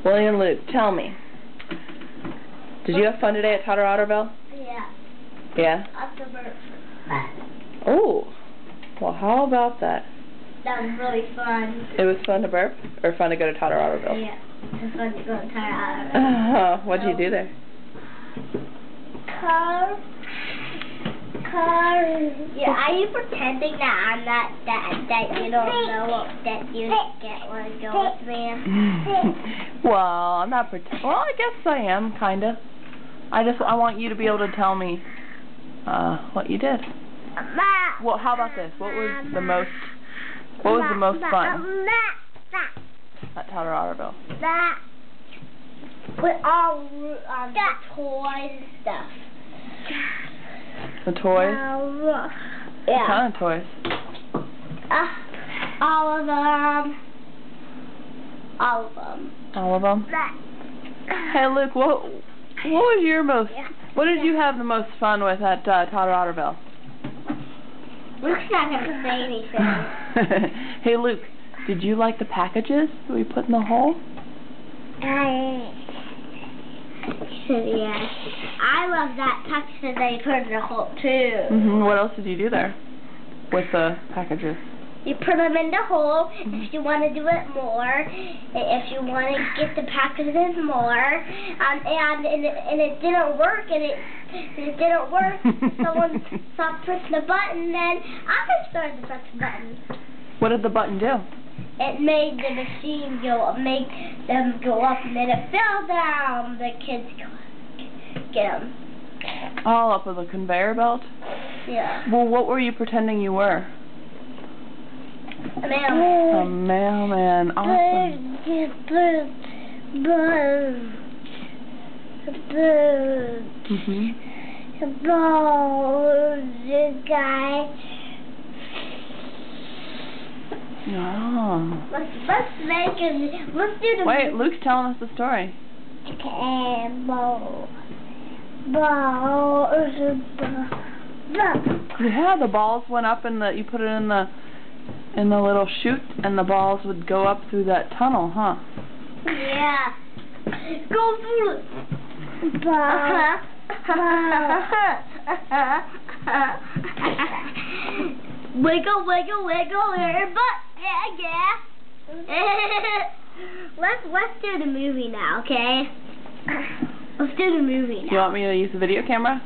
William Luke, tell me. Did you have fun today at Totter Otterville? Yeah. Yeah? At the burp. Oh. Well, how about that? That was really fun. It was fun to burp? Or fun to go to Totter Otterville? Yeah. It was fun to go to Totter Otterville. What'd you do there? Car. Yeah, are you pretending that I'm not, that you don't know, that you don't want to go with me? Well, I'm not pretending. Well, I guess I am, kinda. I want you to be able to tell me, what you did. Well, how about this? What was the most fun at Totter Otterville? With all the toys and stuff. The toys? Yeah. What kind of toys? All of them. All of them. All of them? Hey, Luke, what was your what did you have the most fun with at Totter Otterville? Luke's not going to say anything. Hey, Luke, did you like the packages that we put in the hole? He said yes. I love that package that you put in the hole too. What else did you do there with the packages? You put them in the hole if you want to do it more, if you want to get the packages more, and it didn't work, someone stopped pressing the button, then I started to press the button. What did the button do? It made the machine make them go up, and then it fell down. The kids get them. All up with a conveyor belt? Yeah. Well, what were you pretending you were? A mailman. A mailman. Awesome. Guy. Oh. Let's do the. Wait, Luke's telling us the story. Yeah, the balls went up and you put it in the little chute, and the balls would go up through that tunnel, huh? Yeah. Go through it. Wiggle, wiggle, wiggle your butt. Yeah. Let's do the movie now, okay? Let's do the movie now. You want me to use the video camera?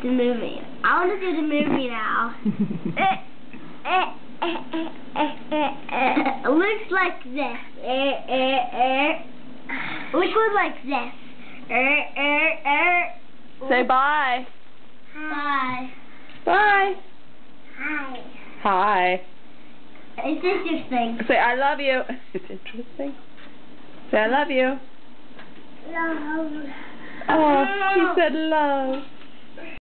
The movie. I want to do the movie now. It looks like this. Which one like this? Say bye. Bye. Bye. Hi. Hi. It's interesting. Say I love you. It's interesting. Say I love you. Love. Oh, he said love.